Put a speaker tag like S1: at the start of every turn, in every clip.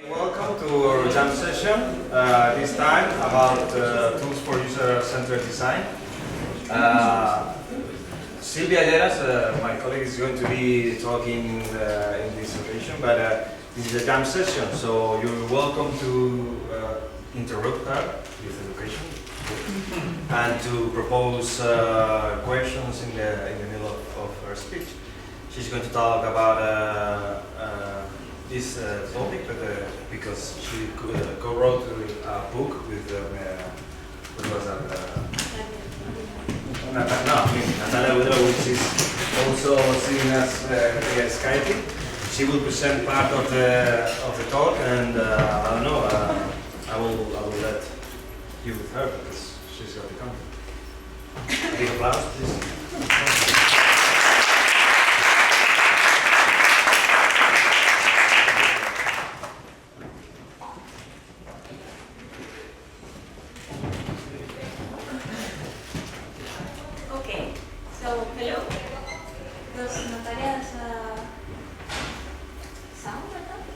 S1: Welcome to our jam session, this time about tools for user-centered design. Silvia Lleras, my colleague, is going to be talking in this occasion, but this is a jam session, so you're welcome to interrupt her with education and to propose questions in the middle of her speech. She's going to talk about this topic, but because she co-wrote a book with what was that? Natalia, which is also seen as Skype. She will present part of the talk, and I don't know. I will let you with her because she's got to come. A big applause, please.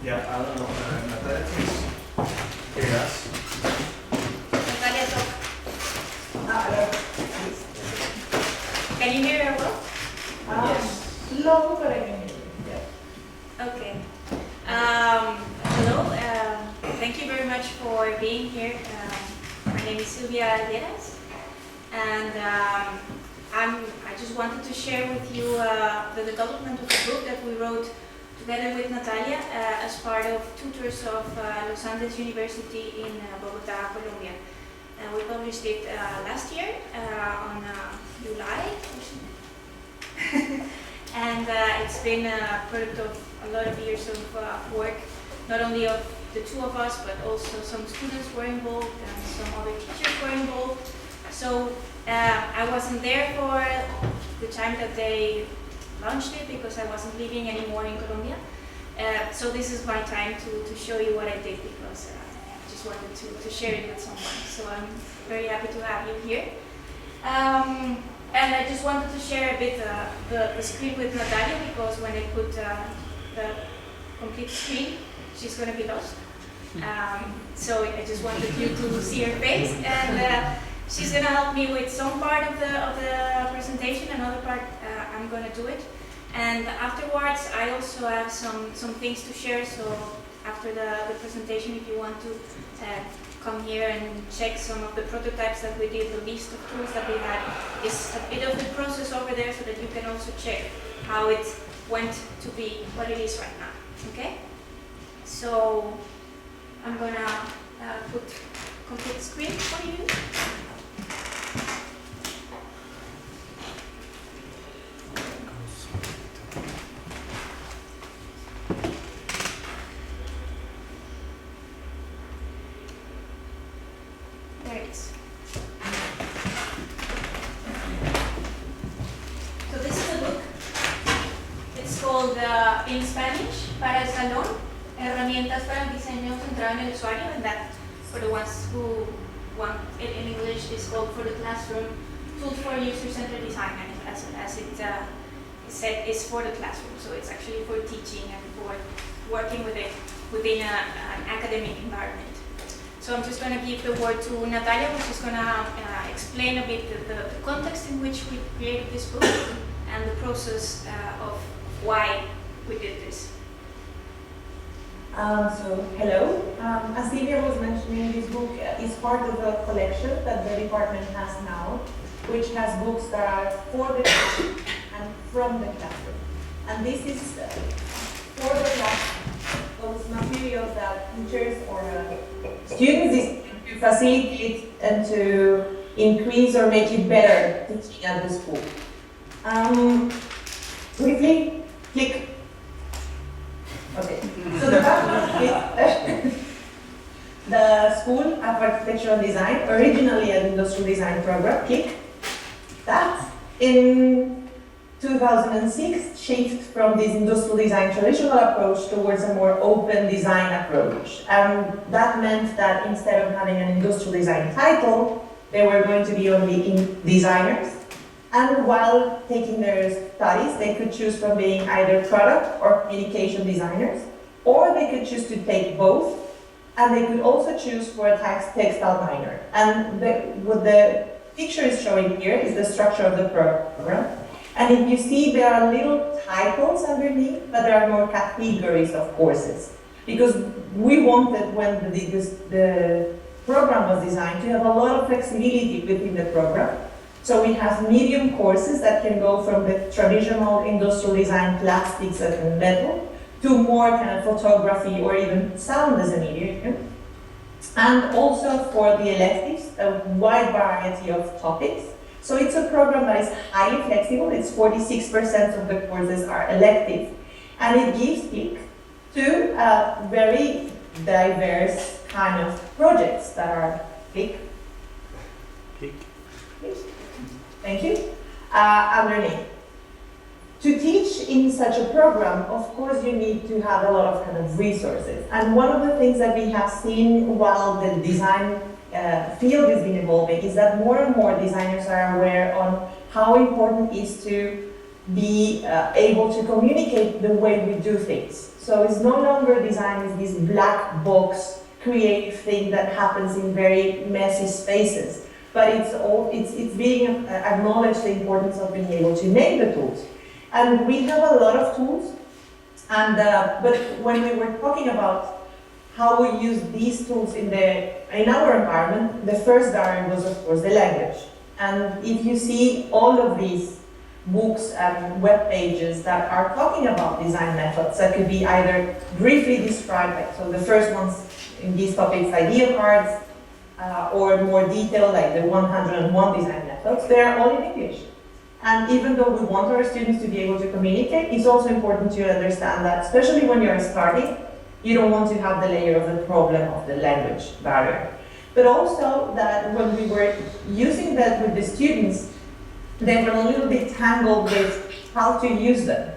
S1: Yeah, I don't know. Natalia, please. Yes.
S2: Natalia, talk. Can you hear her well?
S1: Yes.
S3: Low, but I can hear you. Yeah.
S2: Okay. Hello. Thank you very much for being here. My name is Silvia Lleras, and I just wanted to share with you the development of the book that we wrote together with Natalia as part of tutors of Los Andes University in Bogotá, Colombia. We published it last year on July or something. And it's been a product of a lot of years of work, not only of the two of us, but also some students were involved and some other teachers were involved. So I wasn't there for the time that they launched it because I wasn't living anymore in Colombia. So this is my time to show you what I did because I just wanted to share it with someone. So I'm very happy to have you here. And I just wanted to share a bit the screen with Natalia because when I put the complete screen, she's going to be lost. So I just wanted you to see her face, and she's going to help me with some part of the presentation, another part I'm going to do it. And afterwards, I also have some things to share. So after the presentation, if you want to come here and check some of the prototypes that we did, the list of tools that we had, is a bit of the process over there so that you can also check how it went to be what it is right now. Okay? So I'm going to put complete screen for you. In Spanish, para el salón, herramientas para el diseño centrado en el usuario, and that for the ones who want it in English is called for the classroom, tools for user-centered design, and as it said, is for the classroom, so it's actually for teaching and for working with it within an academic environment. So I'm just going to give the word to Natalia, which is going to explain a bit the context in which we created this book and the process of why we did this.
S3: So, hello. As Silvia was mentioning, this book is part of a collection that the department has now, which has books that are for the classroom and from the classroom. And this is for the classroom, those materials that teachers or students use to facilitate and to increase or make it better teaching at the school. Briefly, click. Okay, so the background is the School of Architectural Design, originally an industrial design program, click. That in 2006 shifted from this industrial design traditional approach towards a more open design approach. And that meant that instead of having an industrial design title, they were going to be only designers. And while taking their studies, they could choose from being either product or communication designers. or they could choose to take both, and they could also choose for a textile minor. And what the picture is showing here is the structure of the program. And if you see, there are little titles underneath, but there are more categories of courses. Because we wanted, when the program was designed, to have a lot of flexibility within the program. So we have medium courses that can go from the traditional industrial design, plastics and metal, to more kind of photography or even sound as a medium. And also for the electives, a wide variety of topics. So it's a program that is highly flexible. It's 46% of the courses are elective. And it gives peak to very diverse kind of projects that are big. Thank you. Underneath. To teach in such a program, of course, you need to have a lot of kind of resources. And one of the things that we have seen while the design field has been evolving is that more and more designers are aware on how important it is to be able to communicate the way we do things. So it's no longer design is this black box creative thing that happens in very messy spaces, but it's being acknowledged the importance of being able to name the tools. And we have a lot of tools, and but when we were talking about how we use these tools in our environment, the first barrier was, of course, the language. And if you see all of these books and web pages that are talking about design methods, that could be either briefly described, like, so the first ones in these topics, idea cards, or more detailed, like the 101 design methods, they are all in English. And even though we want our students to be able to communicate, it's also important to understand that, especially when you're starting, you don't want to have the layer of the problem of the language barrier. But also that when we were using that with the students, they were a little bit tangled with how to use them.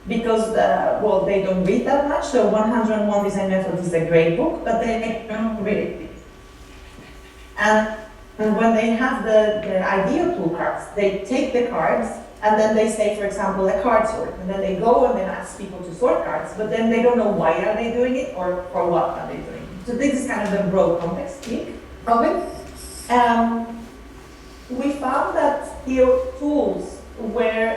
S3: Because, well, they don't read that much, so 101 Design Methods is a great book, but they don't read it. And when they have the idea tool cards, they take the cards, and then they say, for example, a card sort, and then they go and then ask people to sort cards, but then they don't know why are they doing it or for what are they doing it. So this is kind of the broad context of it. We found that still tools were,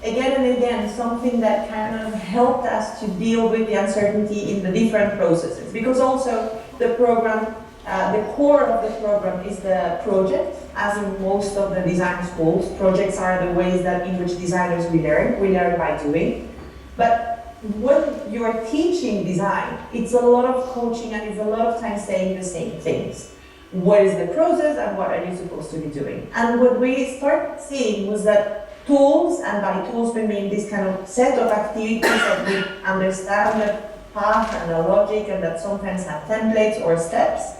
S3: again and again, something that kind of helped us to deal with the uncertainty in the different processes, because also the program, the core of the program is the project. As in most of the design schools, projects are the ways that in which designers we learn by doing. But when you are teaching design, it's a lot of coaching and it's a lot of time saying the same things. What is the process and what are you supposed to be doing? And what we started seeing was that tools, and by tools we mean this kind of set of activities that we understand the path and the logic and that sometimes have templates or steps,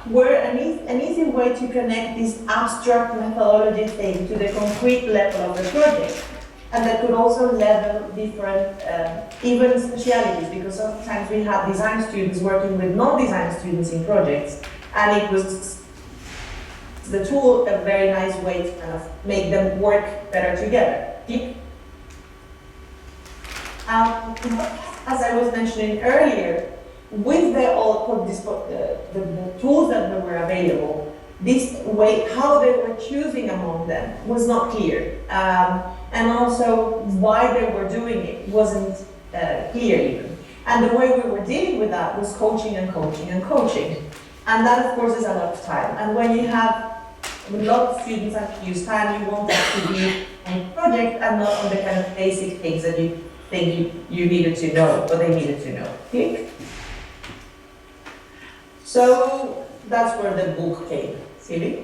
S3: were an easy way to connect this abstract methodology thing to the concrete level of the project. And that could also level different, even specialities, because sometimes we have design students working with non-design students in projects, and it was the tool a very nice way to kind of make them work better together. As I was mentioning earlier, with the tools that were available, this way, how they were choosing among them was not clear. And also why they were doing it wasn't clear even. And the way we were dealing with that was coaching and coaching and coaching. And that, of course, is a lot of time. And when you have a lot of students have to use time, you want that to be on a project and not on the kind of basic things that you think you needed to know, or they needed to know. Okay? So that's where the book came. Silvia?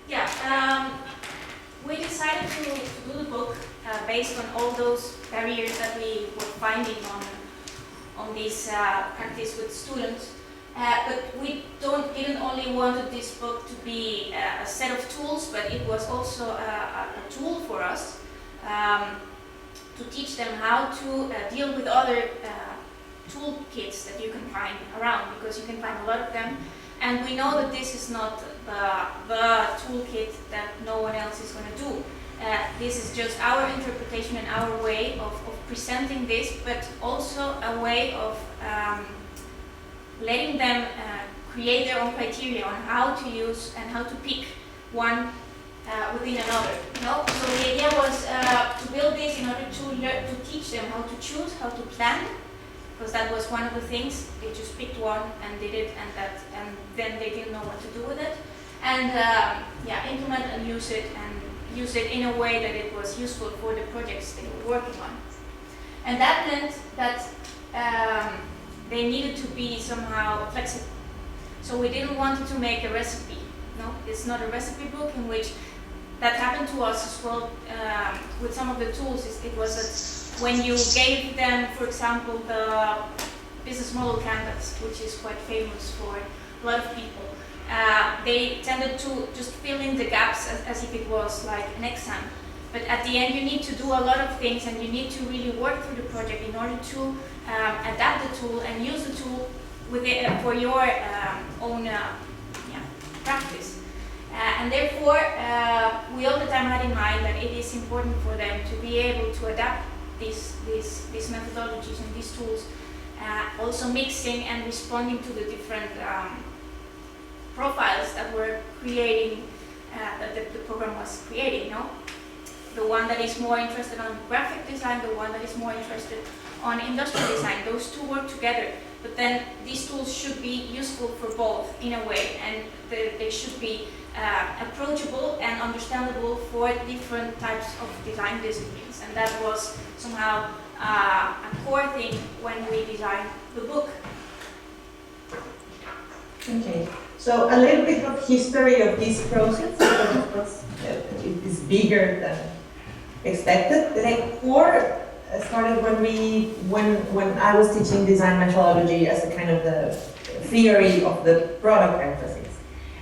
S2: Yeah, we decided to do the book based on all those barriers that we were finding on this practice with students. But we didn't only want this book to be a set of tools, but it was also a tool for us to teach them how to deal with other toolkits that you can find around, because you can find a lot of them. And we know that this is not the toolkit that no one else is going to do. This is just our interpretation and our way of presenting this, but also a way of letting them create their own criteria on how to use and how to pick one within another. No? So the idea was to build this in order to teach them how to choose, how to plan, because that was one of the things. They just picked one and did it, and then they didn't know what to do with it, and implement and use it in a way that it was useful for the projects they were working on. And that meant that they needed to be somehow flexible. So we didn't want to make a recipe. No, it's not a recipe book in which that happened to us as well with some of the tools. It was that when you gave them, for example, the business model canvas, which is quite famous for a lot of people, they tended to just fill in the gaps as if it was like an exam. But at the end, you need to do a lot of things, and you need to really work through the project in order to adapt the tool and use the tool with it, for your own practice. And therefore, we all the time had in mind that it is important for them to be able to adapt these methodologies and these tools, also mixing and responding to the different profiles that were creating, that the program was creating. No? The one that is more interested on graphic design, the one that is more interested on industrial design, those two work together. But then these tools should be useful for both in a way, and they should be approachable and understandable for different types of design disciplines. And that was somehow a core thing when we designed the book.
S3: Okay, so a little bit of history of this process, because it is bigger than expected. The core started when I was teaching design methodology as a kind of the theory of the product emphasis.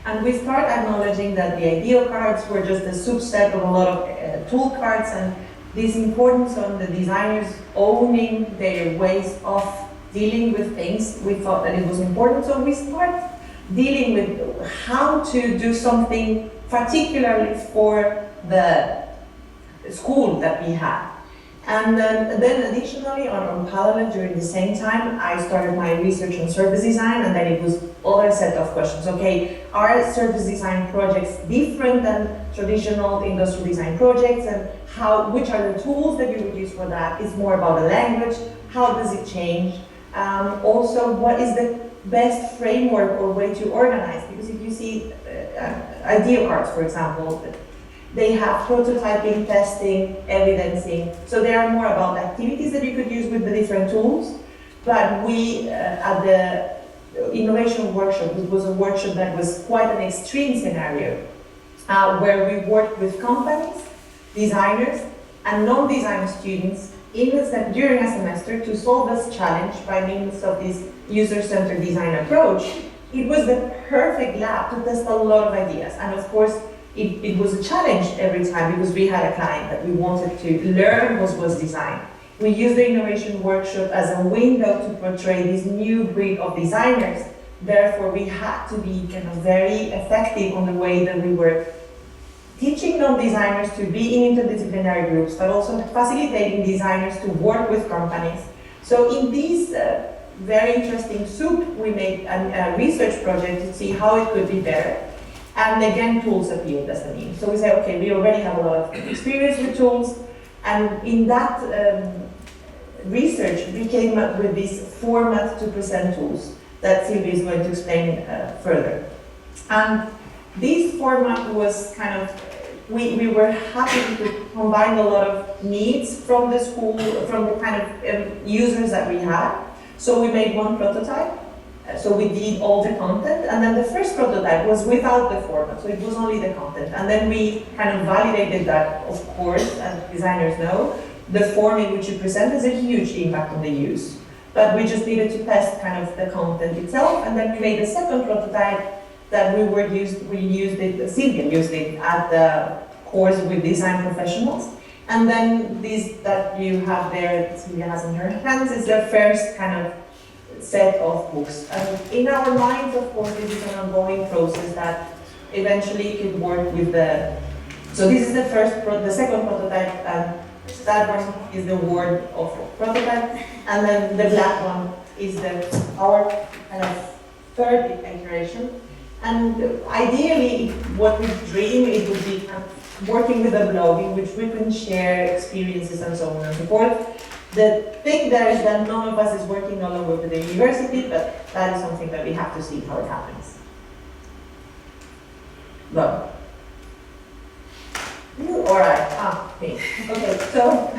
S3: And we start acknowledging that the ideal cards were just a subset of a lot of tool cards, and this importance on the designers owning their ways of dealing with things, we thought that it was important. So we start dealing with how to do something particularly for the school that we had. And then additionally, on parallel, during the same time, I started my research on service design, and then it was other set of questions. Okay, are service design projects different than traditional industrial design projects, and which are the tools that you would use for that? It's more about the language. How does it change? Also, what is the best framework or way to organize? Because if you see idea cards, for example, they have prototyping, testing, evidencing. So they are more about activities that you could use with the different tools. But we, at the innovation workshop, it was a workshop that was quite an extreme scenario, where we worked with companies, designers, and non-design students during a semester to solve this challenge by means of this user-centered design approach. It was the perfect lab to test a lot of ideas. And of course, it was a challenge every time, because we had a client that we wanted to learn what was design. We used the innovation workshop as a window to portray this new breed of designers. Therefore, we had to be kind of very effective on the way that we were teaching non-designers to be in interdisciplinary groups, but also facilitating designers to work with companies. So in this very interesting soup, we made a research project to see how it could be better. And again, tools appeared as the name. So we said, okay, we already have a lot of experience with tools. And in that research, we came up with this format to present tools that Silvia is going to explain further. And this format was kind of, we were happy to combine a lot of needs from the school, from the kind of users that we had. So we made one prototype. So we did all the content, and then the first prototype was without the format, so it was only the content. And then we kind of validated that, of course, as designers know, the form in which you present has a huge impact on the use. But we just needed to test kind of the content itself, and then we made a second prototype that Silvia used it at the course with design professionals. And then this that you have there, that Silvia has in her hands, is the first kind of set of books. And in our minds, of course, this is an ongoing process that eventually could work with the So this is the second prototype, and that one is the word of prototype, and then the black one is our kind of third iteration. And ideally, what we dream, it would be kind of working with a blog in which we can share experiences and so on and so forth. The thing there is that none of us is working no longer with the university, but that is something that we have to see how it happens. No. All right. Okay. So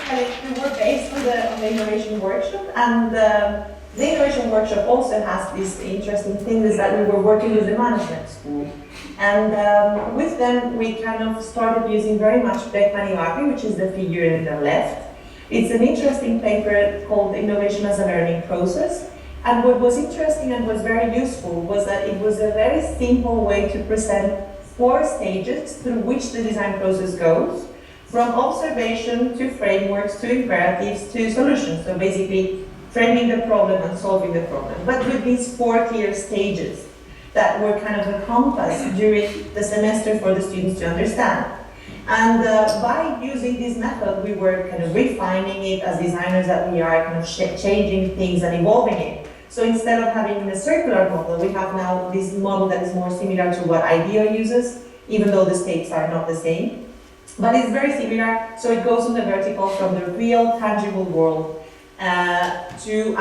S3: we were based on the innovation workshop, and the innovation workshop also has this interesting thing is that we were working with the management school, and with them we kind of started using very much Beckman, which is the figure in the left. It's an interesting paper called Innovation as a Learning Process. And what was interesting and was very useful was that it was a very simple way to present 4 stages through which the design process goes, from observation to frameworks to imperatives to solutions. So basically framing the problem and solving the problem, but with these 4 clear stages that were kind of a compass during the semester for the students to understand. And by using this method, we were kind of refining it as designers that we are, kind of changing things and evolving it. So instead of having a circular model, we have now this model that is more similar to what IDEO uses, even though the states are not the same. But it's very similar, so it goes on the vertical from the real, tangible world to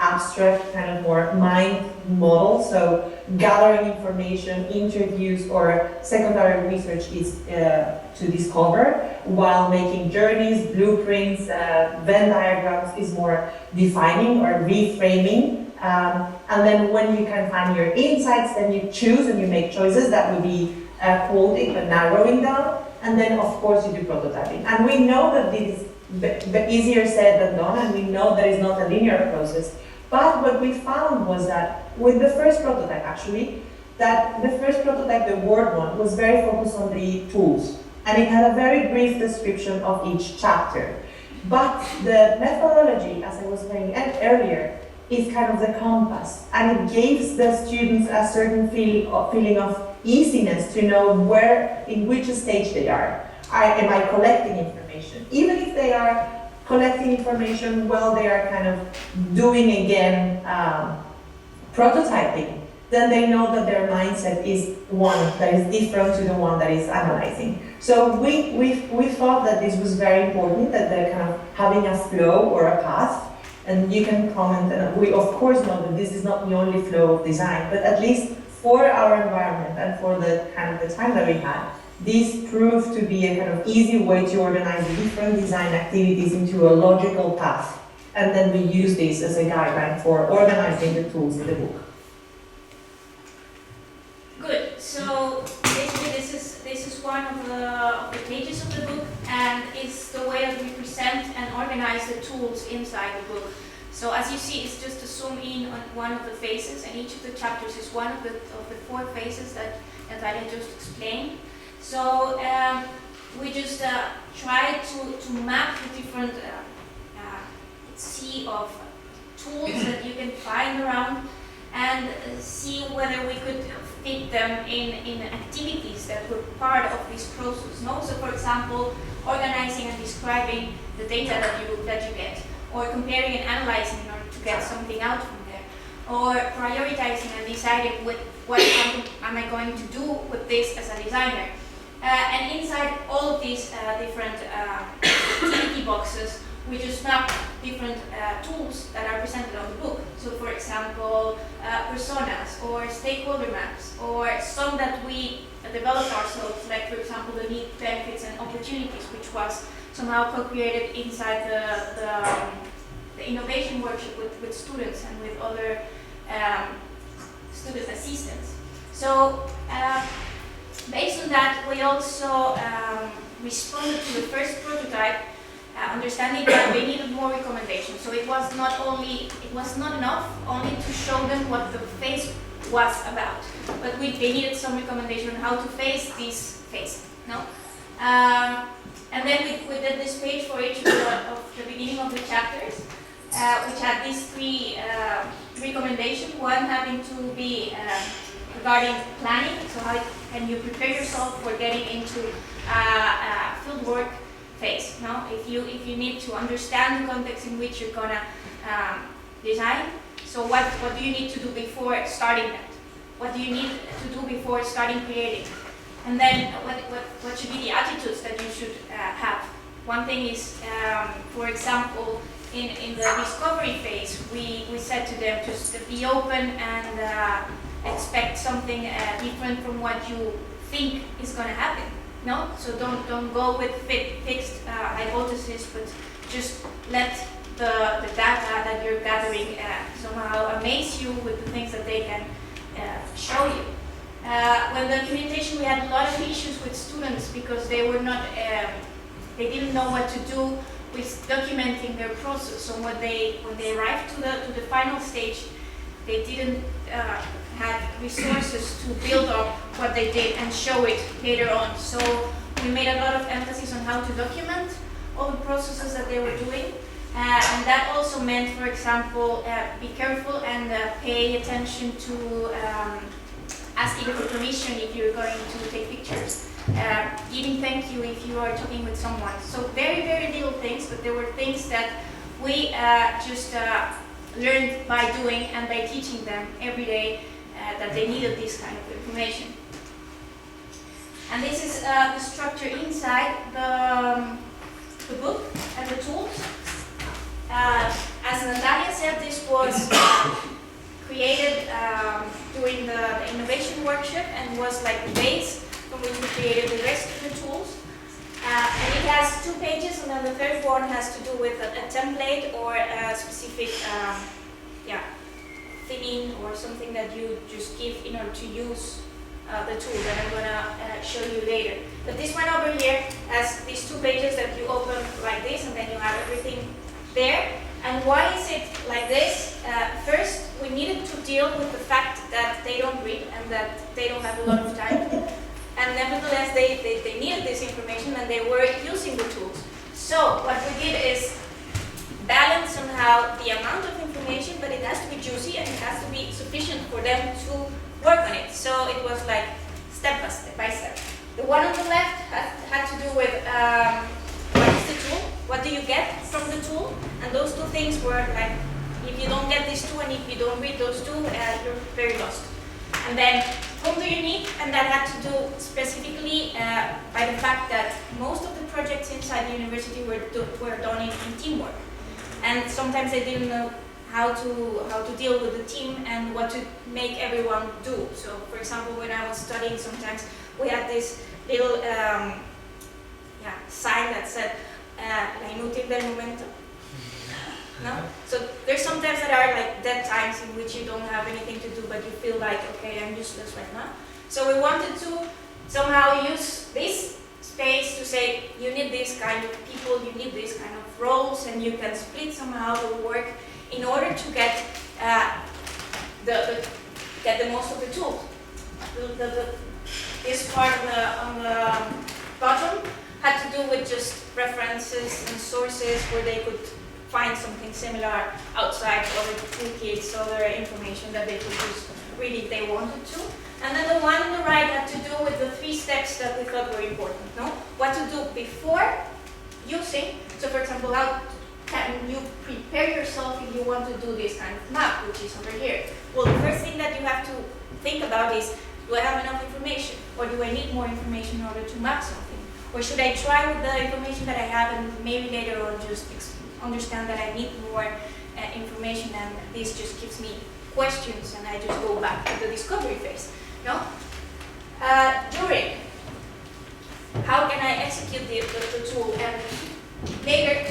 S3: abstract, kind of more mind model. So gathering information, interviews, or secondary research is to discover, while making journeys, blueprints, Venn diagrams is more defining or reframing. And then when you can find your insights, then you choose and you make choices. That would be quoting but narrowing down. And then of course you do prototyping. And we know that this is easier said than done, and we know that it's not a linear process. But what we found was that with the first prototype, actually, that the first prototype, the Word one, was very focused on the tools. And it had a very brief description of each chapter. But the methodology, as I was saying earlier, is kind of the compass. And it gives the students a certain feeling of easiness to know in which stage they are. Am I collecting information? Even if they are collecting information while they are kind of doing again prototyping, then they know that their mindset is one that is different to the one that is analyzing. So we thought that this was very important, that they're kind of having a flow or a path. And you can comment, and we of course know that this is not the only flow of design, but at least for our environment and for the kind of the time that we had, this proved to be a kind of easy way to organize the different design activities into a logical path. And then we use this as a guideline for organizing the tools in the book.
S2: Good. So basically this is one of the pages of the book, and it's the way that we present and organize the tools inside the book. So as you see, it's just to zoom in on one of the phases, and each of the chapters is one of the 4 phases that I just explained. So we just try to map the different sea of tools that you can find around, and see whether we could fit them in activities that were part of this process. No? So for example, organizing and describing the data that you get, or comparing and analyzing in order to get something out from there, or prioritizing and deciding what am I going to do with this as a designer. And inside all of these different activity boxes, we just map different tools that are presented on the book. So for example, personas or stakeholder maps, or some that we developed ourselves, like for example the need, benefits and opportunities, which was somehow co-created inside the innovation workshop with students and with other student assistants. So based on that, we also responded to the first prototype, understanding that they needed more recommendations. So it was not enough only to show them what the phase was about, but they needed some recommendation on how to face this phase. No? And then we did this page for each of the beginning of the chapters, which had these 3 recommendations. One having to be regarding planning, so and you prepare yourself for getting into field work phase. No? If you need to understand the context in which you're gonna design, so what do you need to do before starting that? What do you need to do before starting creating? And then what should be the attitudes that you should have? One thing is, for example, in the discovery phase, we said to them, just be open and expect something different from what you think is going to happen. No, so don't go with fixed hypothesis, but just let the data that you're gathering somehow amaze you with the things that they can show you. When the documentation, we had a lot of issues with students because they were not, they didn't know what to do with documenting their process. So when they arrived to the final stage, they didn't have resources to build up what they did and show it later on. So we made a lot of emphasis on how to document all the processes that they were doing. And that also meant, for example, be careful and pay attention to asking for permission if you're going to take pictures. Giving thank you if you are talking with someone. So very, very little things, but there were things that we just learned by doing and by teaching them every day that they needed this kind of information. And this is the structure inside the book and the tools. As Natalia said, this was created during the innovation workshop and was like the base from which we created the rest of the tools. And it has 2 pages, and then the third one has to do with a template or a specific theme or something that you just give in order to use the tool that I'm going to show you later. But this one over here has these 2 pages that you open like this, and then you have everything there. And why is it like this? First, we needed to deal with the fact that they don't read and that they don't have a lot of time. And nevertheless, they needed this information and they were using the tools. So what we did is balance somehow the amount of information, but it has to be juicy and it has to be sufficient for them to work on it. So it was like step by step. The one on the left had to do with what is the tool? What do you get from the tool? And those 2 things were like, if you don't get these 2 and if you don't read those 2, you're very lost. And then, whom do you need? And that had to do specifically by the fact that most of the projects inside the university were done in teamwork. And sometimes they didn't know how to deal with the team and what to make everyone do. So, for example, when I was studying, sometimes we had this little sign that said, la inútil del momento. No? So there's sometimes that are like dead times in which you don't have anything to do, but you feel like, okay, I'm useless right now. So we wanted to somehow use this space to say, you need this kind of people, you need this kind of roles, and you can split somehow the work in order to get the most of the tools. This part on the bottom had to do with just references and sources where they could find something similar outside, other toolkits, other information that they could use really if they wanted to. And then the one on the right had to do with the 3 steps that we thought were important. No? What to do before using. So for example, how can you prepare yourself if you want to do this kind of map, which is over here? Well, the first thing that you have to think about is, do I have enough information? Or do I need more information in order to map something? Or should I try with the information that I have and maybe later on just understand that I need more information, and this just gives me questions and I just go back to the discovery phase. No? During, how can I execute the tool? And later,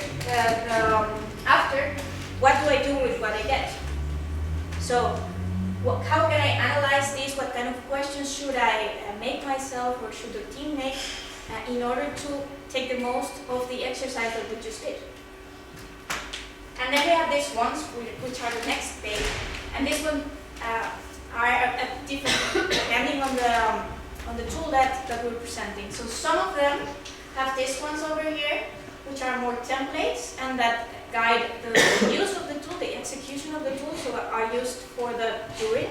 S2: after, what do I do with what I get? So, how can I analyze this? What kind of questions should I make myself or should the team make in order to take the most of the exercise that we just did? And then we have these ones, which are the next page. And this one are different depending on the tool that we're presenting. So some of them have these ones over here, which are more templates and that guide the use of the tool, the execution of the tool, so are used for the during.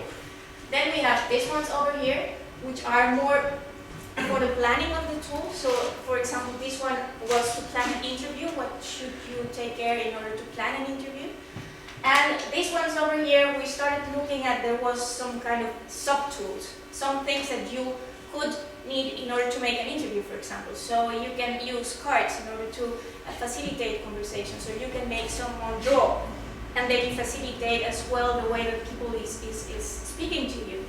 S2: Then we have these ones over here, which are more for the planning of the tool. So, for example, this one was to plan an interview. What should you take care in order to plan an interview? And these ones over here, we started looking at, there was some kind of sub-tools, some things that you could need in order to make an interview, for example. So you can use cards in order to facilitate conversations, or you can make someone draw, and then you facilitate as well the way that people is speaking to you.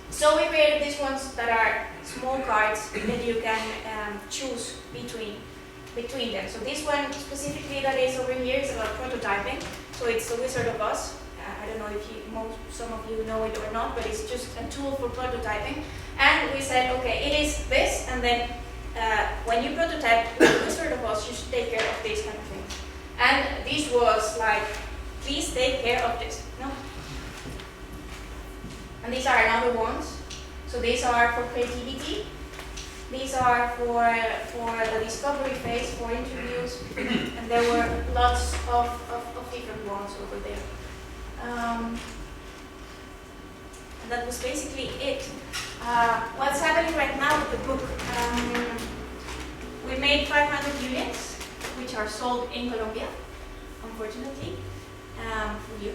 S2: So we created these ones that are small cards that you can choose between them. So this one specifically that is over here is about prototyping. So it's the Wizard of Oz. I don't know if some of you know it or not, but it's just a tool for prototyping. And we said, okay, it is this, and then when you prototype the Wizard of Oz, you should take care of these kind of things. And this was like, please take care of this. No. And these are another ones. So these are for creativity. These are for the discovery phase, for interviews, and there were lots of different ones over there. And that was basically it. What's happening right now with the book? We made 500 units, which are sold in Colombia, unfortunately, for you.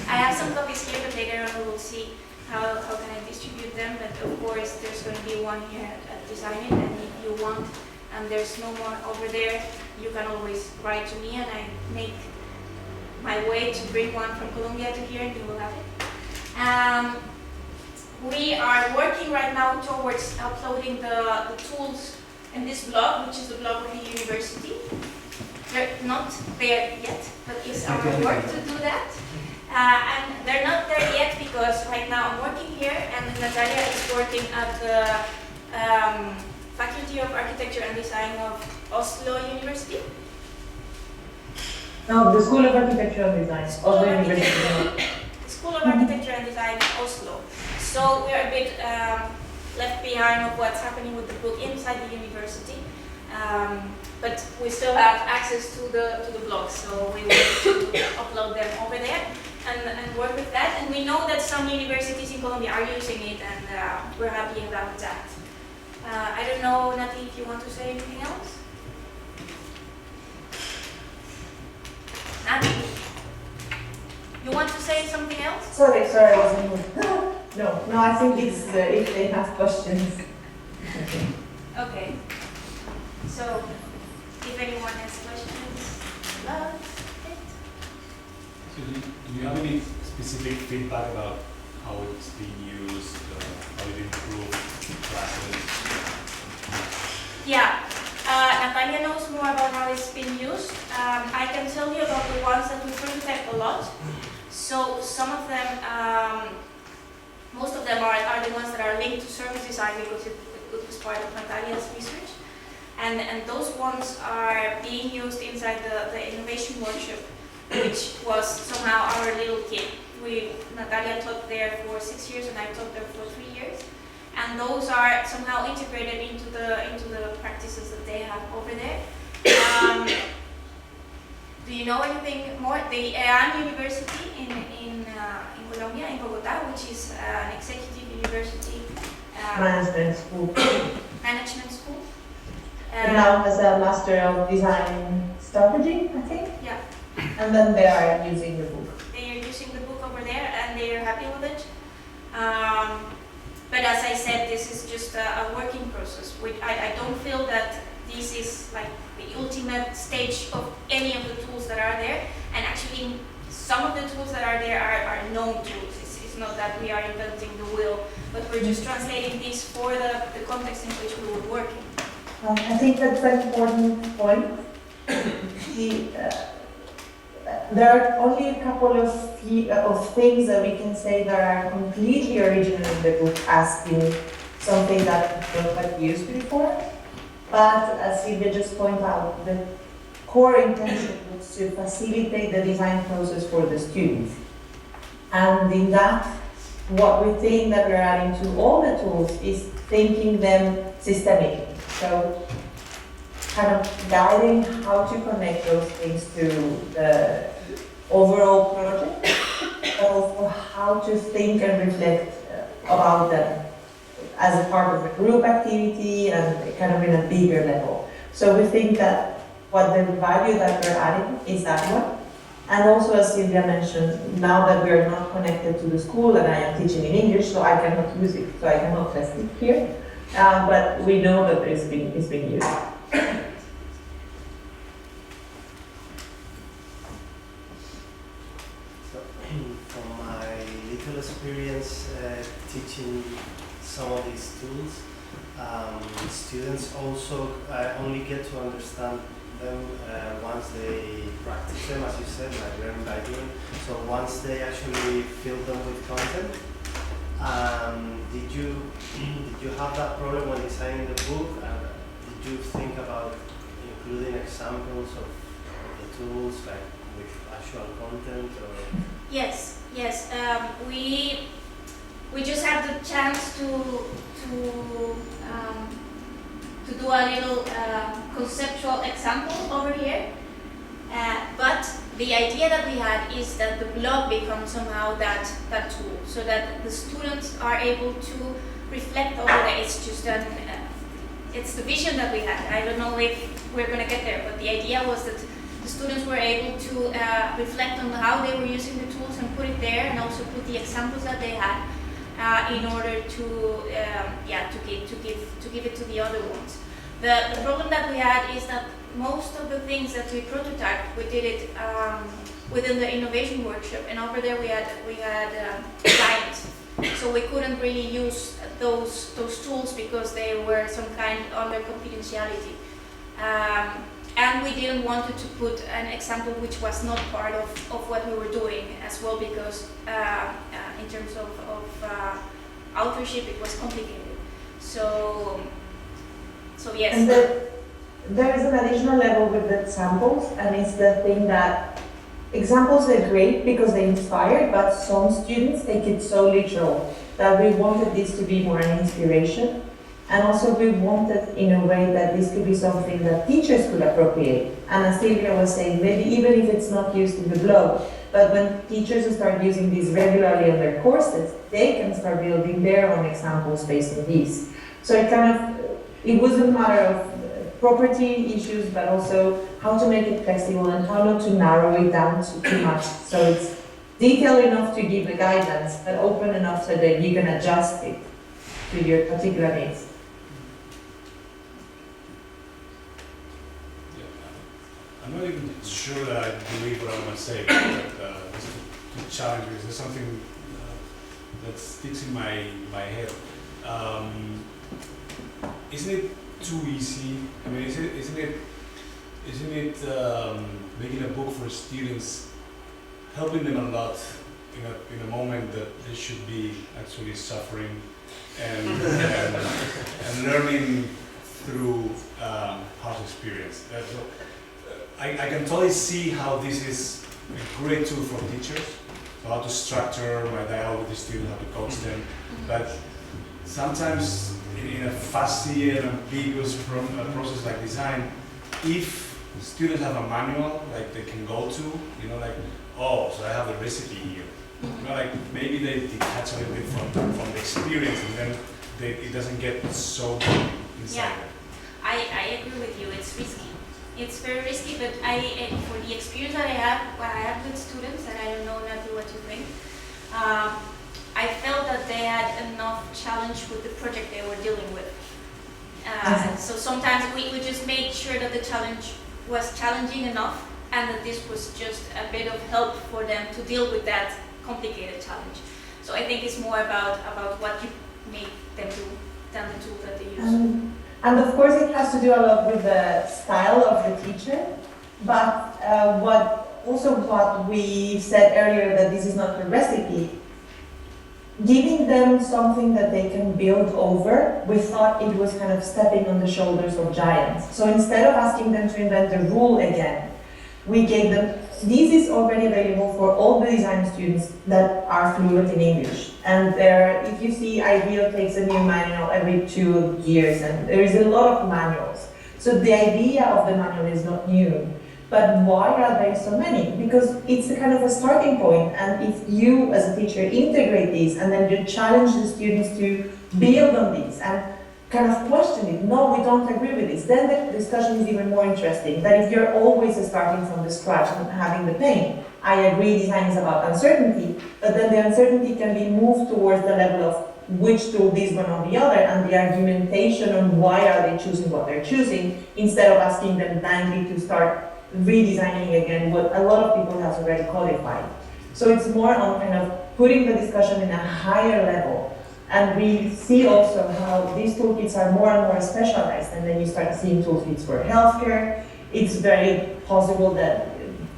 S2: I have some copies here, but later on we will see how can I distribute them. But of course, there's going to be one here at Designit, and if you want, and there's no more over there, you can always write to me, and I make my way to bring one from Colombia to here, and you will have it. We are working right now towards uploading the tools in this blog, which is the blog of the university. They're not there yet, but it's our work to do that. And they're not there yet because right now I'm working here, and Natalia is working at the Faculty of Architecture and Design of Oslo University.
S3: No, the School of Architecture and Design of the University.
S2: School of Architecture and Design in Oslo. So we are a bit left behind of what's happening with the book inside the university. But we still have access to the blog, so we will upload them over there and work with that. And we know that some universities in Colombia are using it, and we're happy about that. I don't know, Nati, if you want to say anything else? Nati, you want to say something else?
S3: Sorry, I wasn't moved. No, I think it's if they have questions.
S2: Okay. So, if anyone has questions, love it.
S4: So do you have any specific feedback about how it's being used, how it improves classes?
S2: Yeah, Natalia knows more about how it's been used. I can tell you about the ones that we prototype a lot. So some of them, most of them are the ones that are linked to service design because it was part of Natalia's research. And those ones are being used inside the innovation workshop, which was somehow our little kit. Natalia taught there for 6 years and I taught there for 3 years. And those are somehow integrated into the practices that they have over there. Do you know anything more? The EAN University in Colombia, in Bogotá, which is an executive university.
S3: Management school.
S2: Management school.
S3: And now has a Master of Design Strategy, I think.
S2: Yeah.
S3: And then they are using the book.
S2: They are using the book over there and they are happy with it. But as I said, this is just a working process. I don't feel that this is like the ultimate stage of any of the tools that are there. And actually, some of the tools that are there are known tools. It's not that we are inventing the wheel, but we're just translating this for the context in which we were working.
S3: I think that's an important point. There are only a couple of things that we can say that are completely original in the book, as being something that people have used before. But as Silvia just pointed out, the core intention was to facilitate the design process for the students. And in that, what we think that we're adding to all the tools is thinking them systemically. So, kind of guiding how to connect those things to the overall project, but also how to think and reflect about them as a part of a group activity and kind of in a bigger level. So we think that what the value that we're adding is that one. And also, as Silvia mentioned, now that we are not connected to the school and I am teaching in English, so I cannot use it, so I cannot test it here. But we know that it's being used.
S5: So, from my little experience teaching some of these tools, students also only get to understand them once they practice them, as you said, like learn by doing. So once they actually fill them with content, did you have that problem when designing the book? Did you think about including examples of the tools, like with actual content? Or?
S2: Yes. We just had the chance to do a little conceptual example over here. But the idea that we had is that the blog becomes somehow that tool, so that the students are able to reflect over that. It's just it's the vision that we had. I don't know if we're going to get there, but the idea was that the students were able to reflect on how they were using the tools and put it there, and also put the examples that they had in order to give it to the other ones. The problem that we had is that most of the things that we prototyped, we did it within the innovation workshop, and over there we had clients, so we couldn't really use those tools because they were some kind under confidentiality, and we didn't want to put an example which was not part of what we were doing as well, because in terms of authorship it was complicated. So yes.
S3: And there is an additional level with the examples, and it's the thing that examples are great because they inspire, but some students take it so literal that we wanted this to be more an inspiration. And also we wanted in a way that this could be something that teachers could appropriate. And as Silvia was saying, maybe even if it's not used in the blog, but when teachers start using these regularly in their courses, they can start building their own examples based on these. So it wasn't a matter of property issues, but also how to make it flexible and how not to narrow it down too much. So it's detailed enough to give the guidance, but open enough so that you can adjust it to your particular needs.
S4: I'm not even sure that I believe what I'm going to say, but the challenge is there's something that sticks in my head. Isn't it too easy? I mean, isn't it making a book for students, helping them a lot in a moment that they should be actually suffering and learning through past experience? I can totally see how this is a great tool for teachers, how to structure my dialogue with the students, how to coach them. But sometimes in a fussy and ambiguous process like design, if students have a manual like they can go to, like, oh, so I have the recipe here. Like maybe they detach a little bit from the experience, and then it doesn't get so deep inside.
S2: Yeah, I agree with you. It's risky. It's very risky, but for the experience that I had with students, and I don't know, Natalie, what you think, I felt that they had enough challenge with the project they were dealing with. So sometimes we just made sure that the challenge was challenging enough, and that this was just a bit of help for them to deal with that complicated challenge. So I think it's more about what you make them do than the tool that they use.
S3: And of course it has to do a lot with the style of the teacher, but what we said earlier, that this is not a recipe, giving them something that they can build over, we thought it was kind of stepping on the shoulders of giants. So instead of asking them to invent the rule again, we gave them, this is already available for all the design students that are fluent in English. And if you see, IDEO takes a new manual every 2 years, and there is a lot of manuals. So the idea of the manual is not new, But why are there so many? Because it's a kind of a starting point, and if you as a teacher integrate these and then you challenge the students to build on these and kind of question it, no, we don't agree with this, then the discussion is even more interesting. That if you're always starting from the scratch and having the pain, I agree design is about uncertainty, but then the uncertainty can be moved towards the level of which tool this one or the other, and the argumentation on why are they choosing what they're choosing, instead of asking them blindly to start redesigning again what a lot of people have already codified. So it's more on kind of putting the discussion in a higher level. And we see also how these toolkits are more and more specialized, and then you start seeing toolkits for healthcare. It's very possible that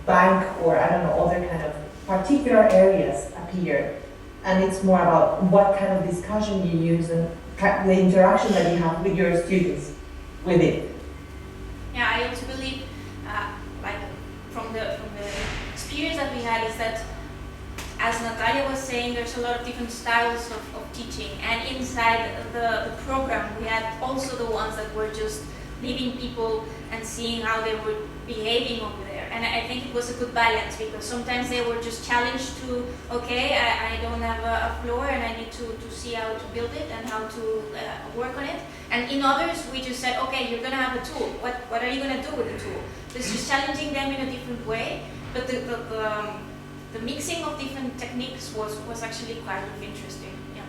S3: bank or I don't know, other kind of particular areas appear. And it's more about what kind of discussion you use and the interaction that you have with your students with it.
S2: Yeah, I also believe, like from the experience that we had, is that, as Natalia was saying, there's a lot of different styles of teaching, and inside the program we had also the ones that were just leaving people and seeing how they were behaving over there. And I think it was a good balance, because sometimes they were just challenged to, okay, I don't have a floor and I need to see how to build it and how to work on it. And in others we just said, okay, you're gonna have a tool. What are you gonna do with the tool? It's just challenging them in a different way, but the mixing of different techniques was actually quite interesting. Yeah.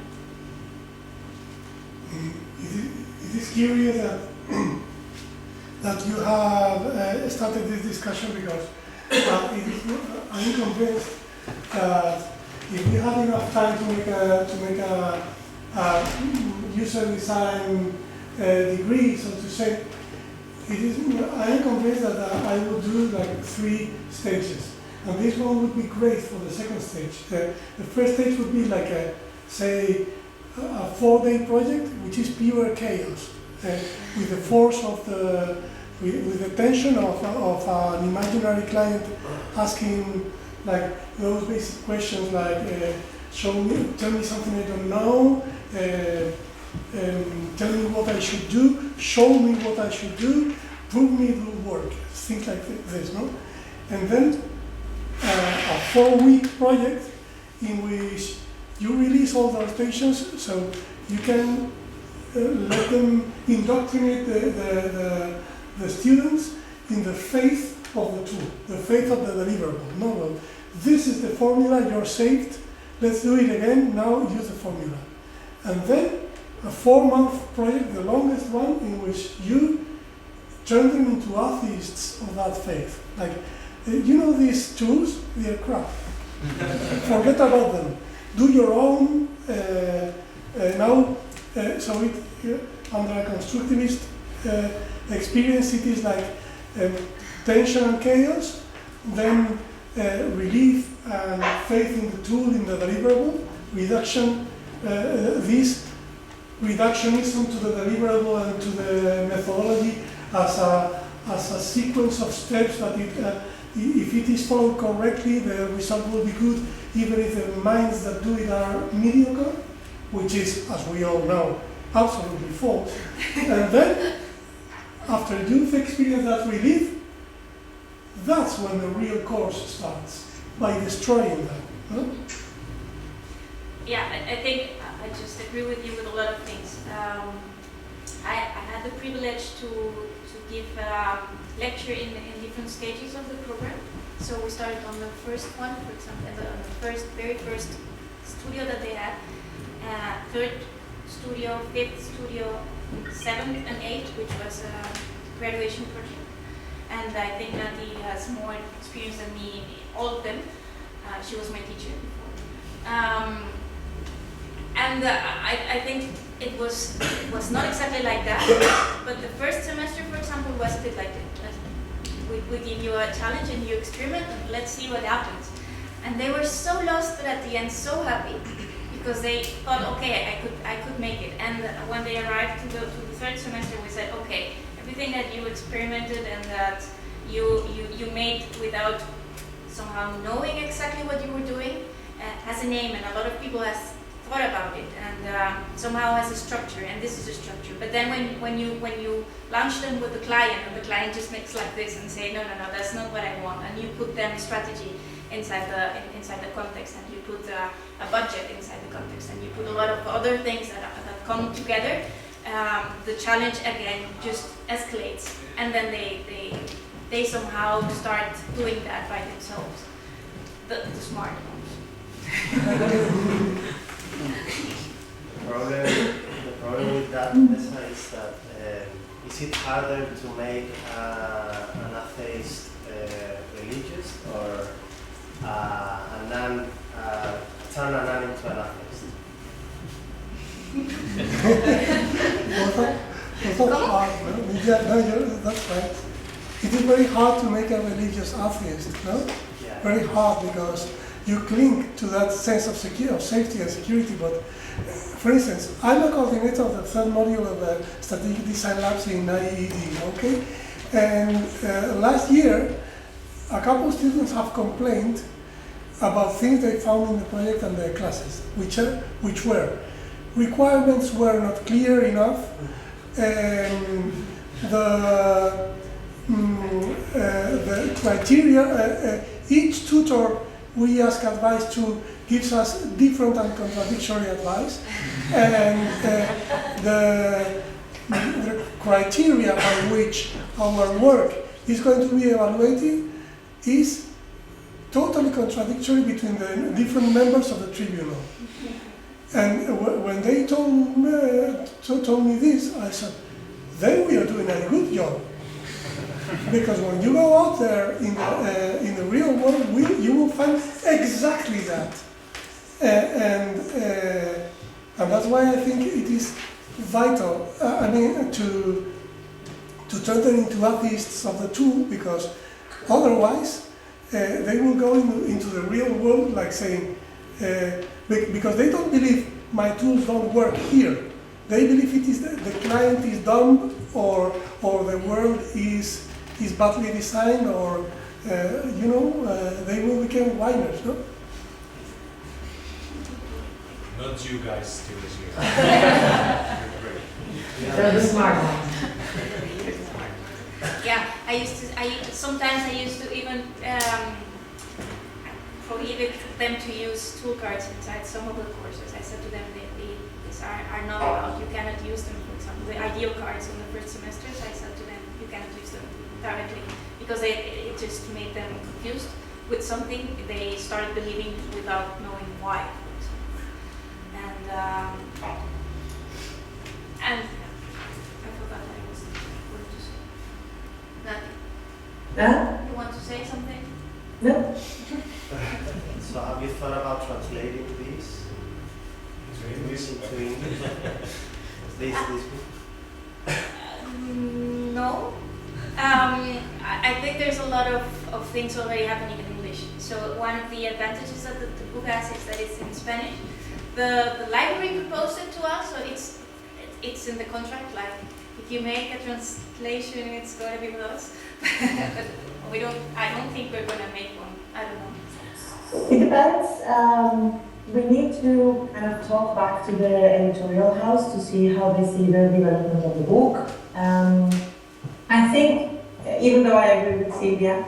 S6: It is curious that you have started this discussion, because I'm convinced that if we have enough time to make a user design degree, so to say, I am convinced that I will do like 3 stages. And this one would be great for the second stage. The first stage would be like a 4-day project, which is pure chaos, with the force of with the tension of an imaginary client asking like those basic questions like, tell me something I don't know, tell me what I should do, show me what I should do, prove me it will work, things like this, no? And then a 4-week project in which you release all the stations, so you can let them indoctrinate the students in the faith of the tool, the faith of the deliverable. No, well, this is the formula, you're saved, let's do it again, now use the formula. And then a 4-month project, the longest one, in which you turn them into atheists of that faith. Like, you know these tools, they are crap. Forget about them. Do your own, now, so under a constructivist experience, it is like tension and chaos, then relief and faith in the tool, in the deliverable, reduction, this reductionism to the deliverable and to the methodology as a sequence of steps that if it is followed correctly, the result will be good, even if the minds that do it are mediocre, which is, as we all know, absolutely false. And then, after you've experienced that relief, that's when the real course starts, by destroying them. Huh?
S2: Yeah, I think I just agree with you with a lot of things. I had the privilege to give lecture in different stages of the program. So we started on the first one, for example, on the very first studio that they had, 3rd studio, 5th studio, 7th and 8th, which was a graduation project. And I think Nati has more experience than me in all of them. She was my teacher before. And I think it was not exactly like that, but the first semester, for example, was a bit like it. We give you a challenge and you experiment and let's see what happens. And they were so lost, but at the end so happy, because they thought, okay, I could make it. And when they arrived to the 3rd semester, we said, okay, everything that you experimented and that you made without somehow knowing exactly what you were doing has a name, and a lot of people has thought about it and somehow has a structure, and this is a structure. But then when you launch them with the client, and the client just makes like this and say, no, that's not what I want, and you put them strategy inside the context, and you put a budget inside the context, and you put a lot of other things that come together, the challenge again just escalates, and then they somehow start doing that by themselves. The smart ones.
S5: The problem with that is that is it harder to make an atheist religious, or turn a nun into an atheist?
S6: That's right. It is very hard to make a religious atheist, no?
S5: Yeah.
S6: Very hard, because you cling to that sense of safety and security. But for instance, I'm a coordinator of the third module of the Strategic Design Labs in IED, okay? And last year, a couple of students have complained about things they found in the project and their classes, which were requirements were not clear enough, and the criteria, each tutor we ask advice to gives us different and contradictory advice, and the criteria by which our work is going to be evaluated is totally contradictory between the different members of the tribunal. And when they told me this, I said, then we are doing a good job. Because when you go out there in the real world, you will find exactly that. And that's why I think it is vital, to turn them into atheists of the tool, because otherwise they will go into the real world like saying, because they don't believe my tools don't work here. They believe it is the client is dumb, or the world is badly designed, or they will become whiners, no?
S4: Not you guys, still is you.
S3: They're the smart ones.
S2: Yeah, sometimes I used to even prohibit them to use tool cards inside some of the courses. I said to them, these are not allowed. You cannot use them. For example, the ideal cards in the first semesters, I said to them, you cannot use them directly, because it just made them confused with something they started believing without knowing why. And I forgot what I was going to say. Nothing.
S3: Huh?
S2: You want to say something?
S3: No?
S5: So have you thought about translating these into English? This book?
S2: No. I think there's a lot of things already happening in English. So one of the advantages that the book has is that it's in Spanish. The library proposed it to us, so it's in the contract. Like, if you make a translation, it's going to be with us. But I don't think we're going to make one. I don't know.
S3: It depends. We need to kind of talk back to the editorial house to see how they see the development of the book. I think, even though I agree with Silvia,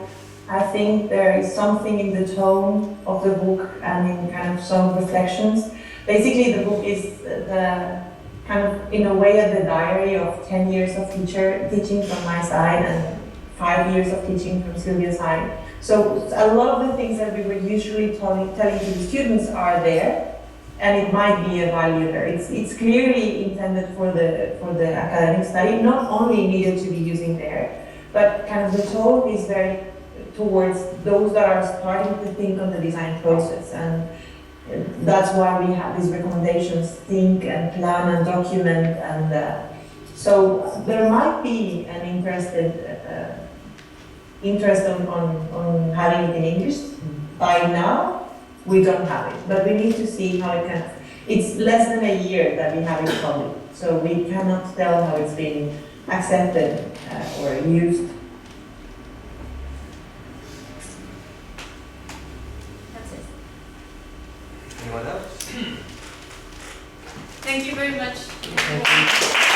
S3: I think there is something in the tone of the book and in kind of some reflections. Basically, the book is the kind of, in a way, the diary of 10 years of teaching from my side and 5 years of teaching from Silvia's side. So a lot of the things that we were usually telling to the students are there, and it might be a value there. It's clearly intended for the academic study, not only needed to be using there, but kind of the tone is very towards those that are starting to think on the design process, and that's why we have these recommendations: think and plan and document, and so there might be an interest on having it in English. By now, we don't have it, but we need to see how it can. It's less than a year that we have it public, so we cannot tell how it's been accepted or used.
S2: That's it.
S1: Anyone else?
S2: much.